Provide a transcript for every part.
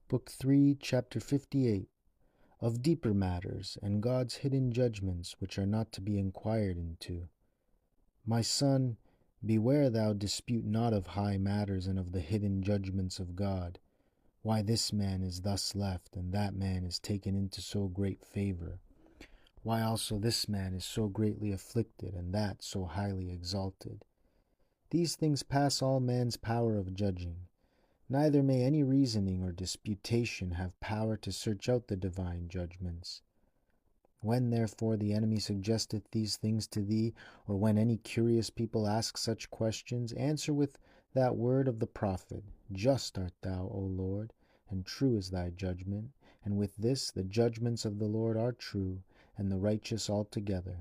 Book 3, Chapter 58, of deeper matters, and God's hidden judgments, which are not to be inquired into. My son, beware thou dispute not of high matters and of the hidden judgments of God, why this man is thus left, and that man is taken into so great favor, why also this man is so greatly afflicted, and that so highly exalted. These things pass all man's power of judging. Neither may any reasoning or disputation have power to search out the divine judgments. When therefore the enemy suggesteth these things to thee, or when any curious people ask such questions, answer with that word of the prophet, Just art thou, O Lord, and true is thy judgment, and with this the judgments of the Lord are true, and the righteous altogether.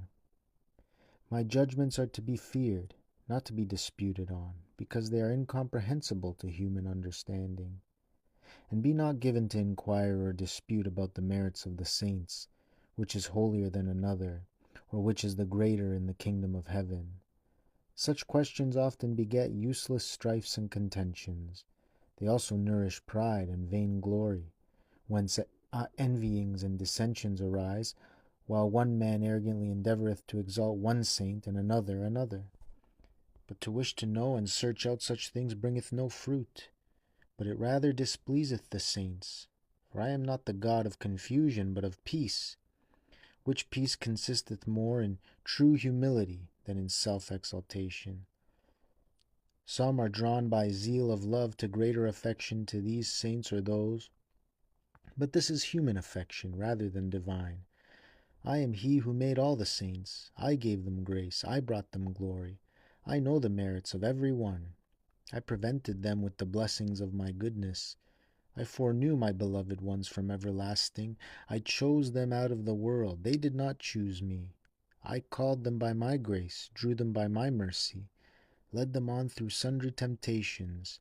My judgments are to be feared, not to be disputed on, because they are incomprehensible to human understanding. And be not given to inquire or dispute about the merits of the saints, which is holier than another, or which is the greater in the kingdom of heaven. Such questions often beget useless strifes and contentions. They also nourish pride and vainglory, whence envyings and dissensions arise, while one man arrogantly endeavoureth to exalt one saint, and another. But to wish to know and search out such things bringeth no fruit, but it rather displeaseth the saints. For I am not the God of confusion, but of peace, which peace consisteth more in true humility than in self-exaltation. Some are drawn by zeal of love to greater affection to these saints or those, but this is human affection rather than divine. I am he who made all the saints. I gave them grace. I brought them glory. I know the merits of every one. I prevented them with the blessings of my goodness. I foreknew my beloved ones from everlasting. I chose them out of the world. They did not choose me. I called them by my grace, drew them by my mercy, led them on through sundry temptations.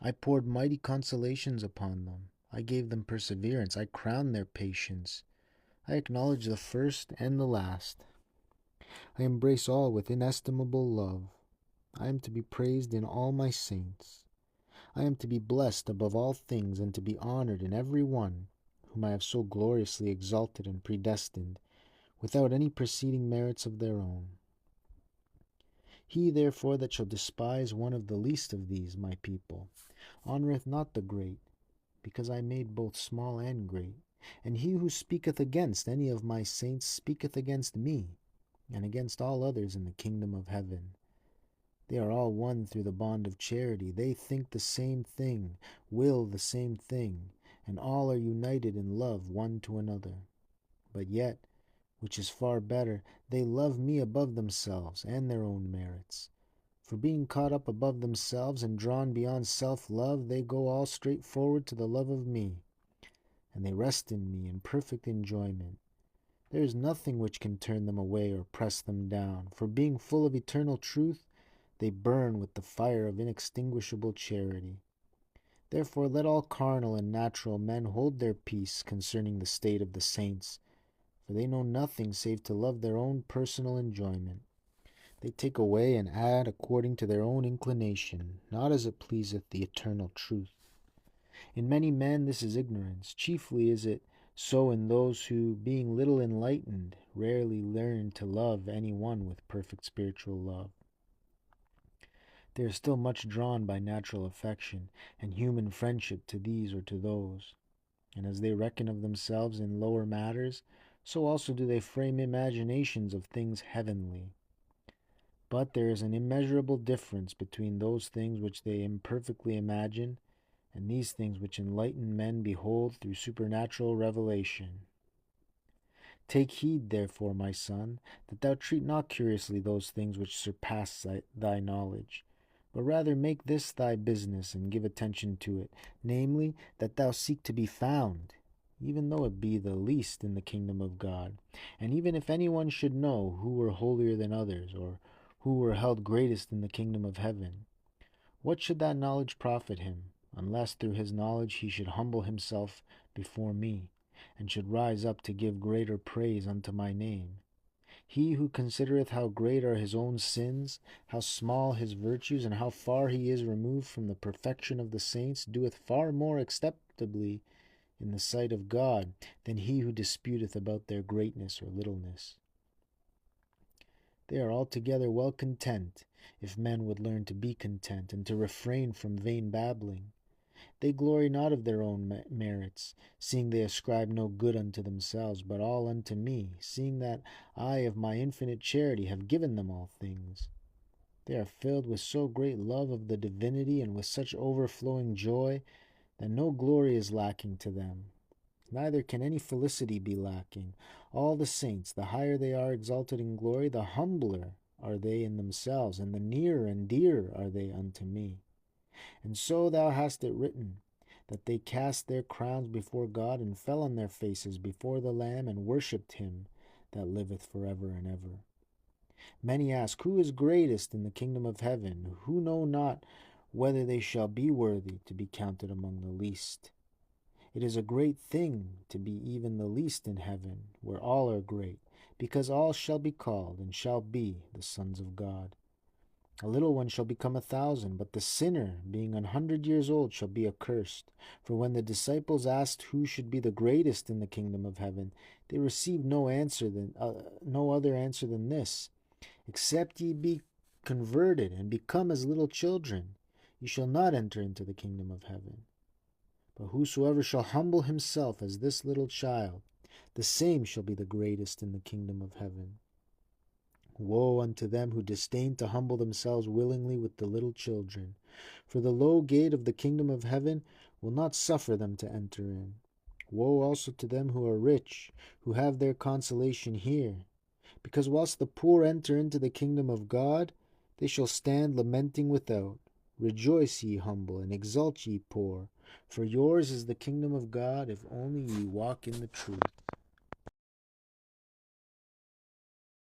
I poured mighty consolations upon them. I gave them perseverance. I crowned their patience. I acknowledge the first and the last. I embrace all with inestimable love. I am to be praised in all my saints. I am to be blessed above all things, and to be honored in every one whom I have so gloriously exalted and predestined, without any preceding merits of their own. He therefore that shall despise one of the least of these my people honoureth not the great, because I made both small and great. And he who speaketh against any of my saints speaketh against me, and against all others in the kingdom of heaven. They are all one through the bond of charity. They think the same thing, will the same thing, and all are united in love one to another. But yet, which is far better, they love me above themselves and their own merits. For being caught up above themselves and drawn beyond self-love, they go all straight forward to the love of me, and they rest in me in perfect enjoyment. There is nothing which can turn them away or press them down, for being full of eternal truth, they burn with the fire of inextinguishable charity. Therefore let all carnal and natural men hold their peace concerning the state of the saints, for they know nothing save to love their own personal enjoyment. They take away and add according to their own inclination, not as it pleaseth the eternal truth. In many men this is ignorance. Chiefly is it so in those who, being little enlightened, rarely learn to love any one with perfect spiritual love. They are still much drawn by natural affection and human friendship to these or to those. And as they reckon of themselves in lower matters, so also do they frame imaginations of things heavenly. But there is an immeasurable difference between those things which they imperfectly imagine and these things which enlightened men behold through supernatural revelation. Take heed, therefore, my son, that thou treat not curiously those things which surpass thy knowledge, but rather make this thy business and give attention to it, namely, that thou seek to be found, even though it be the least in the kingdom of God. And even if any one should know who were holier than others, or who were held greatest in the kingdom of heaven, what should that knowledge profit him, unless through his knowledge he should humble himself before me, and should rise up to give greater praise unto my name? He who considereth how great are his own sins, how small his virtues, and how far he is removed from the perfection of the saints, doeth far more acceptably in the sight of God than he who disputeth about their greatness or littleness. They are altogether well content, if men would learn to be content, and to refrain from vain babbling. They glory not of their own merits, seeing they ascribe no good unto themselves, but all unto me, seeing that I of my infinite charity have given them all things. They are filled with so great love of the divinity, and with such overflowing joy, that no glory is lacking to them. Neither can any felicity be lacking. All the saints, the higher they are exalted in glory, the humbler are they in themselves, and the nearer and dearer are they unto me. And so thou hast it written, that they cast their crowns before God, and fell on their faces before the Lamb, and worshipped him that liveth forever and ever. Many ask, Who is greatest in the kingdom of heaven? Who know not whether they shall be worthy to be counted among the least? It is a great thing to be even the least in heaven, where all are great, because all shall be called, and shall be the sons of God. A little one shall become 1,000, but the sinner, being 100 years old, shall be accursed. For when the disciples asked who should be the greatest in the kingdom of heaven, they received no other answer than this: Except ye be converted and become as little children, ye shall not enter into the kingdom of heaven. But whosoever shall humble himself as this little child, the same shall be the greatest in the kingdom of heaven. Woe unto them who disdain to humble themselves willingly with the little children, for the low gate of the kingdom of heaven will not suffer them to enter in. Woe also to them who are rich, who have their consolation here, because whilst the poor enter into the kingdom of God, they shall stand lamenting without. Rejoice, ye humble, and exult, ye poor, for yours is the kingdom of God, if only ye walk in the truth.